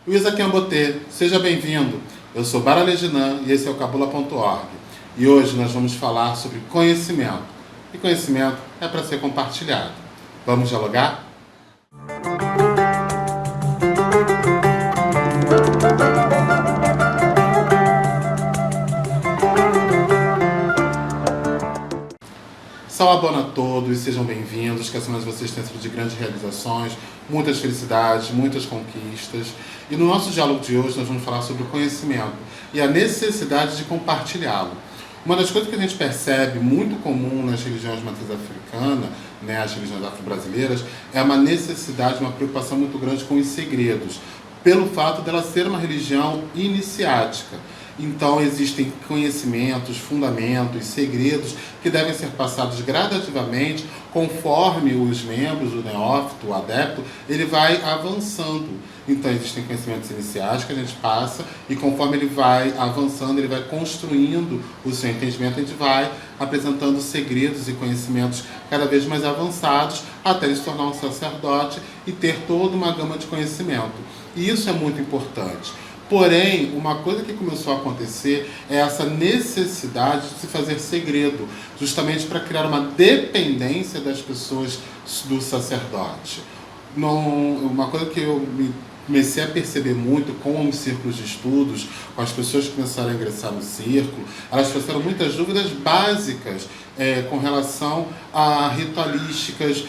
Luiz Akembotê, seja bem-vindo. Eu sou Bara Leginan e esse é o Cabula.org. E hoje nós vamos falar sobre conhecimento. E conhecimento é para ser compartilhado. Vamos dialogar? Salabona a todos e sejam bem-vindos, que a semana de vocês tenha sido de grandes realizações, muitas felicidades, muitas conquistas. E no nosso diálogo de hoje nós vamos falar sobre o conhecimento e a necessidade de compartilhá-lo. Uma das coisas que a gente percebe muito comum nas religiões de matriz africana, as religiões afro-brasileiras, é uma necessidade, uma preocupação muito grande com os segredos, pelo fato dela ser uma religião iniciática. Então existem conhecimentos, fundamentos, segredos que devem ser passados gradativamente conforme os membros, o neófito, o adepto, ele vai avançando. Então existem conhecimentos iniciais que a gente passa e conforme ele vai avançando, ele vai construindo o seu entendimento, a gente vai apresentando segredos e conhecimentos cada vez mais avançados até ele se tornar um sacerdote e ter toda uma gama de conhecimento. E isso é muito importante. Porém, uma coisa que começou a acontecer é essa necessidade de se fazer segredo, justamente para criar uma dependência das pessoas do sacerdote. Uma coisa que eu comecei a perceber muito com os círculos de estudos, com as pessoas que começaram a ingressar no círculo, elas trouxeram muitas dúvidas básicas com relação a ritualísticas,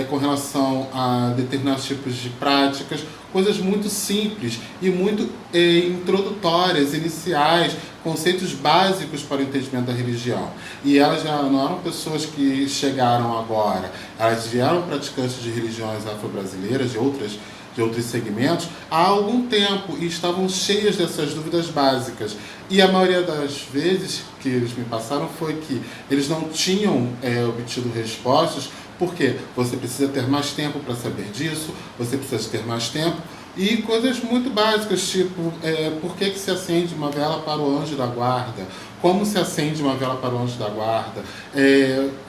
com relação a determinados tipos de práticas, coisas muito simples e muito introdutórias, iniciais, conceitos básicos para o entendimento da religião. E elas já não eram pessoas que chegaram agora, elas já eram praticantes de religiões afro-brasileiras, de outros segmentos, há algum tempo e estavam cheias dessas dúvidas básicas. E a maioria das vezes que eles me passaram foi que eles não tinham obtido respostas, porque você precisa ter mais tempo para saber disso, você precisa ter mais tempo, e coisas muito básicas, tipo, por que se acende uma vela para o anjo da guarda? Como se acende uma vela para o anjo da guarda?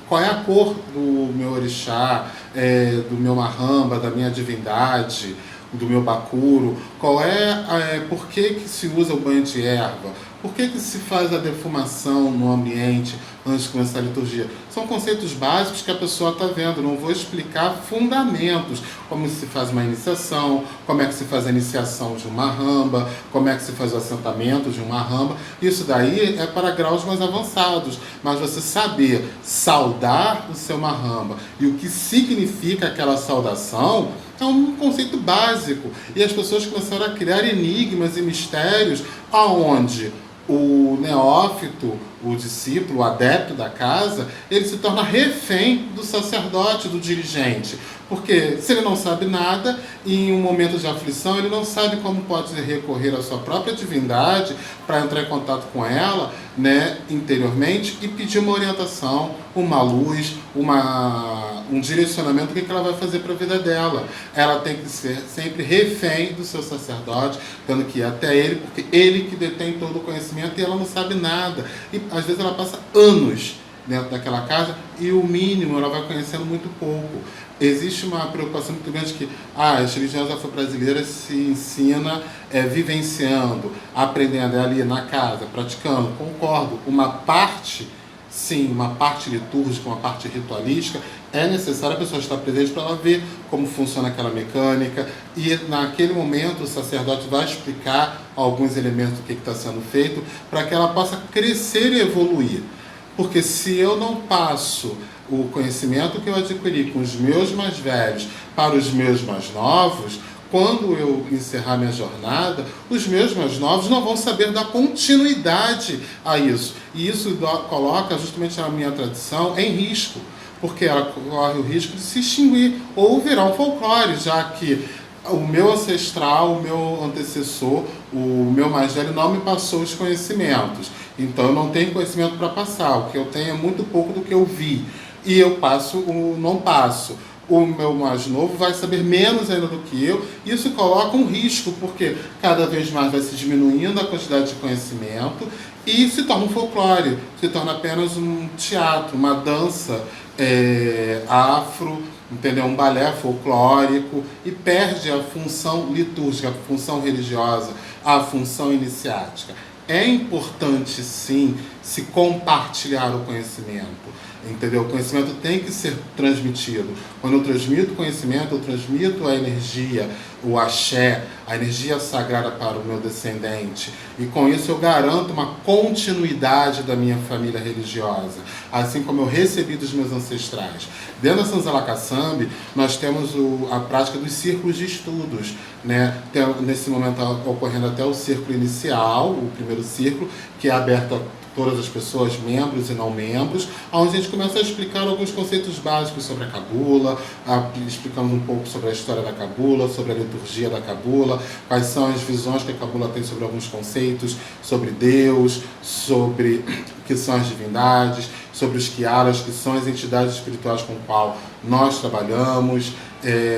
Qual é a cor do meu orixá, do meu marramba, da minha divindade, do meu bacuro? Por que se usa o banho de erva? Por que se faz a defumação no ambiente antes de começar a liturgia? São conceitos básicos que a pessoa está vendo. Não vou explicar fundamentos, como se faz uma iniciação, como é que se faz a iniciação de uma ramba, como é que se faz o assentamento de uma ramba. Isso daí é para graus mais avançados. Mas você saber saudar o seu marramba e o que significa aquela saudação é um conceito básico. E as pessoas começaram a criar enigmas e mistérios aonde o neófito, o discípulo, o adepto da casa, ele se torna refém do sacerdote, do dirigente. Porque se ele não sabe nada, e em um momento de aflição, ele não sabe como pode recorrer à sua própria divindade para entrar em contato com ela, interiormente, e pedir uma orientação, uma luz, um direcionamento, o que ela vai fazer para a vida dela. Ela tem que ser sempre refém do seu sacerdote, tendo que ir até ele, porque ele que detém todo o conhecimento e ela não sabe nada. E às vezes ela passa anos dentro daquela casa e o mínimo ela vai conhecendo muito pouco. Existe uma preocupação muito grande que as religiões afro-brasileiras se ensina vivenciando, aprendendo ali na casa, praticando. Concordo, uma parte, sim, uma parte litúrgica, uma parte ritualística, é necessário a pessoa estar presente para ela ver como funciona aquela mecânica e naquele momento o sacerdote vai explicar alguns elementos do que está sendo feito para que ela possa crescer e evoluir. Porque se eu não passo o conhecimento que eu adquiri com os meus mais velhos para os meus mais novos, quando eu encerrar minha jornada, os meus mais novos não vão saber dar continuidade a isso. E isso coloca justamente a minha tradição em risco, porque ela corre o risco de se extinguir ou virar um folclore, já que o meu ancestral, o meu antecessor, o meu mais velho não me passou os conhecimentos. Então eu não tenho conhecimento para passar. O que eu tenho é muito pouco do que eu vi. E eu não passo. O meu mais novo vai saber menos ainda do que eu. Isso coloca um risco, porque cada vez mais vai se diminuindo a quantidade de conhecimento e se torna um folclore, se torna apenas um teatro, uma dança afro, entendeu? Um balé folclórico, e perde a função litúrgica, a função religiosa, a função iniciática. É importante, sim, se compartilhar o conhecimento, entendeu? O conhecimento tem que ser transmitido. Quando eu transmito conhecimento, eu transmito a energia, o axé, a energia sagrada para o meu descendente. E com isso eu garanto uma continuidade da minha família religiosa, assim como eu recebi dos meus ancestrais. Dentro da Sanzala Kasambi, nós temos a prática dos círculos de estudos, né? Nesse momento está ocorrendo até o círculo inicial, o primeiro círculo, que é aberto a todas as pessoas, membros e não membros, onde a gente começa a explicar alguns conceitos básicos sobre a Cabula, explicando um pouco sobre a história da Cabula, sobre a liturgia da Cabula, quais são as visões que a Cabula tem sobre alguns conceitos, sobre Deus, sobre o que são as divindades, sobre os Kiaras, que são as entidades espirituais com as quais nós trabalhamos,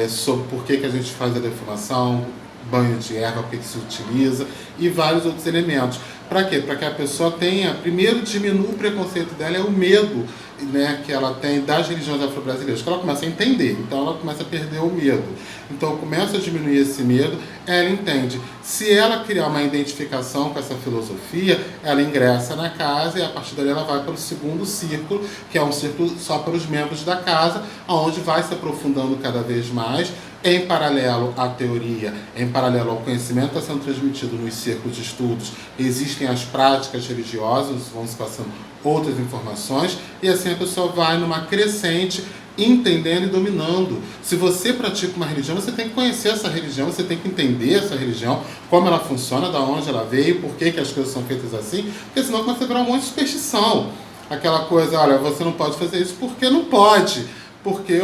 sobre por que a gente faz a defumação, banho de erva, o que se utiliza, e vários outros elementos. Para quê? Para que a pessoa tenha, primeiro, diminua o preconceito dela, é o medo, né, que ela tem das religiões afro-brasileiras, que ela começa a entender, então ela começa a perder o medo. Então começa a diminuir esse medo, ela entende. Se ela criar uma identificação com essa filosofia, ela ingressa na casa e a partir dali ela vai para o segundo círculo, que é um círculo só para os membros da casa, onde vai se aprofundando cada vez mais. Em paralelo à teoria, em paralelo ao conhecimento está sendo transmitido nos círculos de estudos, existem as práticas religiosas, vão se passando outras informações, e assim a pessoa vai numa crescente, entendendo e dominando. Se você pratica uma religião, você tem que conhecer essa religião, você tem que entender essa religião, como ela funciona, de onde ela veio, por que as coisas são feitas assim, porque senão começa a virar um monte de superstição. Aquela coisa, olha, você não pode fazer isso porque não pode, porque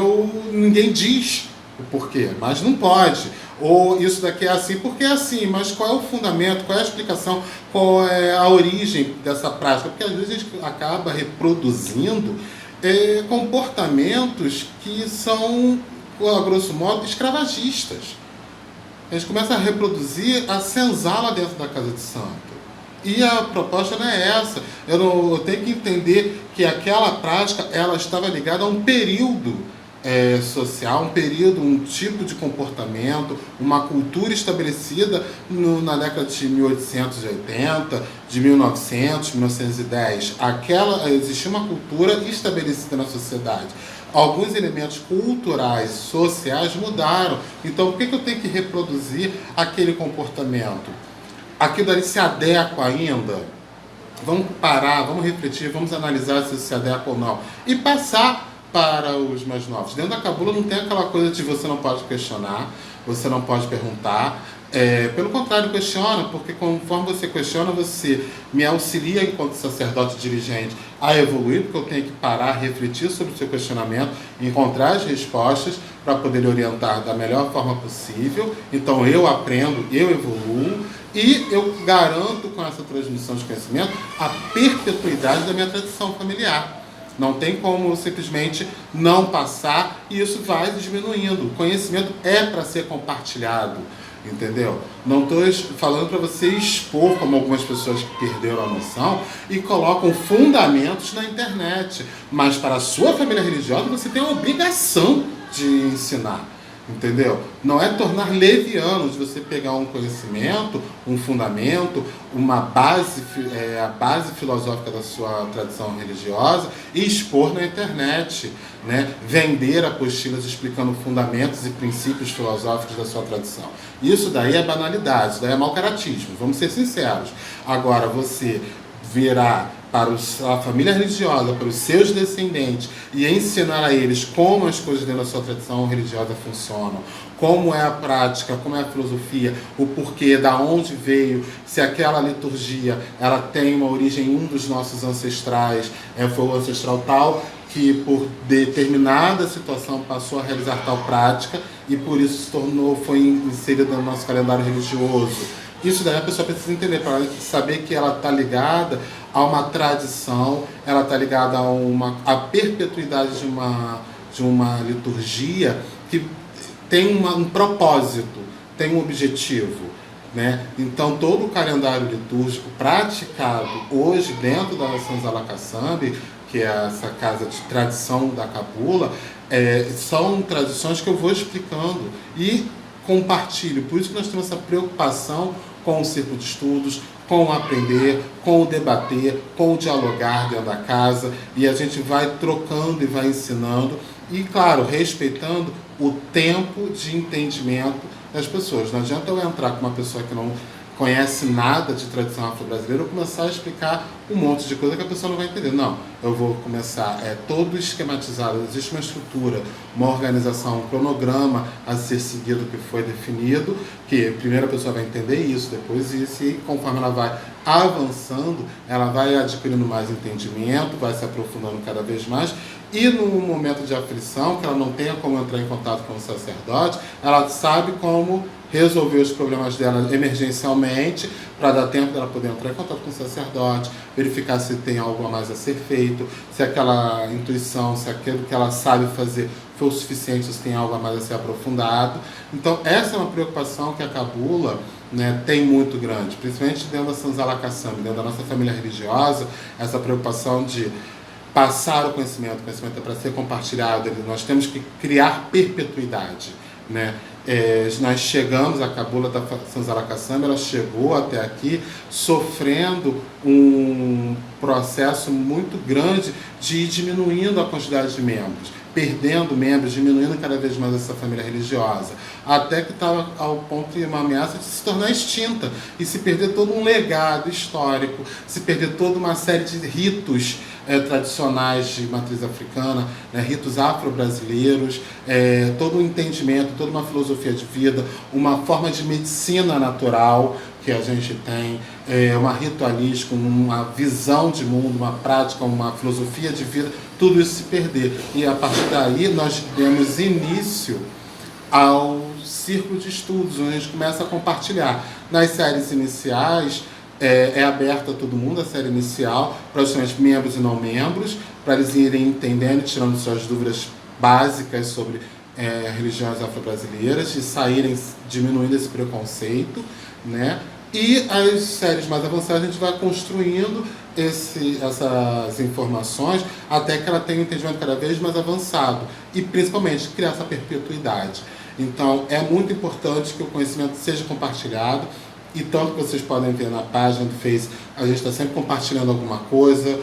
ninguém diz o porquê, mas não pode. Ou isso daqui é assim porque é assim, mas qual é o fundamento, qual é a explicação, qual é a origem dessa prática? Porque às vezes a gente acaba reproduzindo comportamentos que são, a grosso modo, escravagistas. A gente começa a reproduzir a senzala dentro da casa de santo. E a proposta não é essa. Eu tenho que entender que aquela prática ela estava ligada a um período social, um período, um tipo de comportamento, uma cultura estabelecida na década de 1880, de 1900, 1910. Existia uma cultura estabelecida na sociedade. Alguns elementos culturais, sociais mudaram. Então, por que eu tenho que reproduzir aquele comportamento? Aquilo ali se adequa ainda? Vamos parar, vamos refletir, vamos analisar se se adequa ou não. E passar para os mais novos. Dentro da Cabula não tem aquela coisa de você não pode questionar, você não pode perguntar. Pelo contrário, questiona, porque conforme você questiona, você me auxilia enquanto sacerdote dirigente a evoluir, porque eu tenho que parar, refletir sobre o seu questionamento, encontrar as respostas para poder lhe orientar da melhor forma possível. Então eu aprendo, eu evoluo e eu garanto com essa transmissão de conhecimento a perpetuidade da minha tradição familiar. Não tem como simplesmente não passar e isso vai diminuindo. O conhecimento é para ser compartilhado, entendeu? Não estou falando para você expor, como algumas pessoas que perderam a noção e colocam fundamentos na internet. Mas para a sua família religiosa você tem a obrigação de ensinar. Entendeu? Não é tornar leviano de você pegar um conhecimento, um fundamento, uma base, a base filosófica da sua tradição religiosa e expor na internet, né? Vender apostilas explicando fundamentos e princípios filosóficos da sua tradição. Isso daí é banalidade, isso daí é mau caratismo, vamos ser sinceros. Agora, você virar para a família religiosa, para os seus descendentes e ensinar a eles como as coisas dentro da sua tradição religiosa funcionam, como é a prática, como é a filosofia, o porquê, da onde veio, se aquela liturgia ela tem uma origem em um dos nossos ancestrais, foi o ancestral tal que por determinada situação passou a realizar tal prática e por isso foi inserida no nosso calendário religioso. Isso daí a pessoa precisa entender, para saber que ela está ligada a uma tradição, ela está ligada a perpetuidade de uma liturgia que tem um propósito, tem um objetivo, né? Então todo o calendário litúrgico praticado hoje dentro da Sanzala Kasambi, que é essa casa de tradição da cabula, são tradições que eu vou explicando e compartilho. Por isso que nós temos essa preocupação com o círculo de estudos, com o aprender, com o debater, com o dialogar dentro da casa, e a gente vai trocando e vai ensinando, e claro, respeitando o tempo de entendimento das pessoas. Não adianta eu entrar com uma pessoa que não conhece nada de tradição afro-brasileira, eu começar a explicar um monte de coisa que a pessoa não vai entender. Não, eu vou começar, todo esquematizado, existe uma estrutura, uma organização, um cronograma a ser seguido que foi definido, que primeiro a pessoa vai entender isso, depois isso, e conforme ela vai avançando, ela vai adquirindo mais entendimento, vai se aprofundando cada vez mais, e no momento de aflição, que ela não tenha como entrar em contato com o sacerdote, ela sabe como resolver os problemas dela emergencialmente, para dar tempo dela poder entrar em contato com o sacerdote, verificar se tem algo a mais a ser feito, se aquela intuição, se aquilo que ela sabe fazer foi o suficiente, se tem algo a mais a ser aprofundado. Então, essa é uma preocupação que a cabula, né, tem muito grande, principalmente dentro da Senzala Caçambe, dentro da nossa família religiosa, essa preocupação de passar o conhecimento é para ser compartilhado, nós temos que criar perpetuidade, né? Nós chegamos, a cabula da Senzala Caçambe, ela chegou até aqui sofrendo um processo muito grande de ir diminuindo a quantidade de membros, perdendo membros, diminuindo cada vez mais essa família religiosa, até que estava ao ponto de uma ameaça de se tornar extinta e se perder todo um legado histórico, se perder toda uma série de ritos tradicionais de matriz africana, né, ritos afro-brasileiros, todo um entendimento, toda uma filosofia de vida, uma forma de medicina natural que a gente tem, uma ritualística, uma visão de mundo, uma prática, uma filosofia de vida, tudo isso se perder. E a partir daí nós demos início ao círculo de estudos, onde a gente começa a compartilhar. Nas séries iniciais, é aberta a todo mundo, a série inicial, para justamente membros e não membros, para eles irem entendendo e tirando suas dúvidas básicas sobre religiões afro-brasileiras e saírem diminuindo esse preconceito, né? E as séries mais avançadas a gente vai construindo essas informações até que ela tenha um entendimento cada vez mais avançado e principalmente criar essa perpetuidade. Então é muito importante que o conhecimento seja compartilhado. E tanto que vocês podem ver na página do Face, a gente está sempre compartilhando alguma coisa,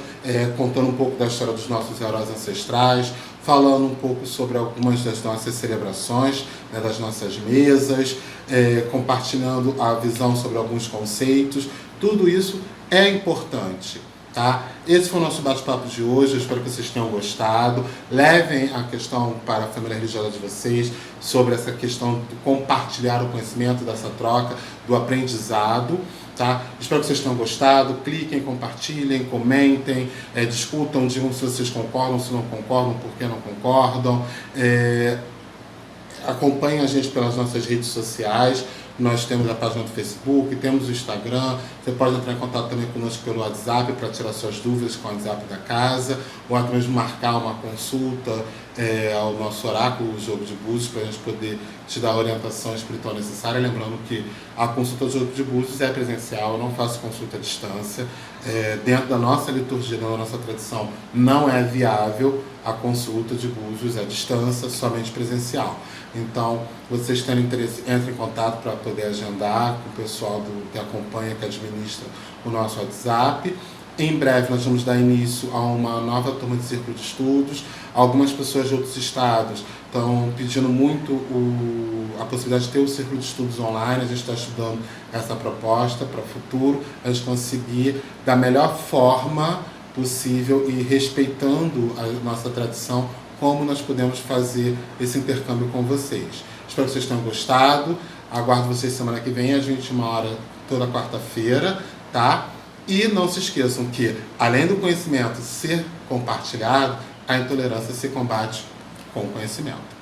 contando um pouco da história dos nossos heróis ancestrais, falando um pouco sobre algumas das nossas celebrações, né, das nossas mesas, compartilhando a visão sobre alguns conceitos. Tudo isso é importante. Tá? Esse foi o nosso bate-papo de hoje, eu espero que vocês tenham gostado. Levem a questão para a família religiosa de vocês sobre essa questão de compartilhar o conhecimento, dessa troca, do aprendizado. Tá? Espero que vocês tenham gostado. Cliquem, compartilhem, comentem, discutam, digam se vocês concordam, se não concordam, por que não concordam. Acompanhem a gente pelas nossas redes sociais. Nós temos a página do Facebook, temos o Instagram. Você pode entrar em contato também conosco pelo WhatsApp para tirar suas dúvidas com o WhatsApp da casa, ou até mesmo marcar uma consulta ao nosso oráculo, o Jogo de Búzios, para a gente poder te dar a orientação espiritual necessária. Lembrando que a consulta do Jogo de Búzios é presencial, eu não faço consulta à distância. Dentro da nossa liturgia, da nossa tradição, não é viável a consulta de Búzios à distância, somente presencial. Então, vocês tendo interesse, entrem em contato para poder agendar com o pessoal que acompanha, que administra o nosso WhatsApp. Em breve nós vamos dar início a uma nova turma de círculo de estudos. Algumas pessoas de outros estados estão pedindo muito a possibilidade de ter o círculo de estudos online. A gente está estudando essa proposta para o futuro, a gente conseguir da melhor forma possível e respeitando a nossa tradição, como nós podemos fazer esse intercâmbio com vocês. Espero que vocês tenham gostado. Aguardo vocês semana que vem, às 21h, toda quarta-feira, tá? E não se esqueçam que, além do conhecimento ser compartilhado, a intolerância se combate com o conhecimento.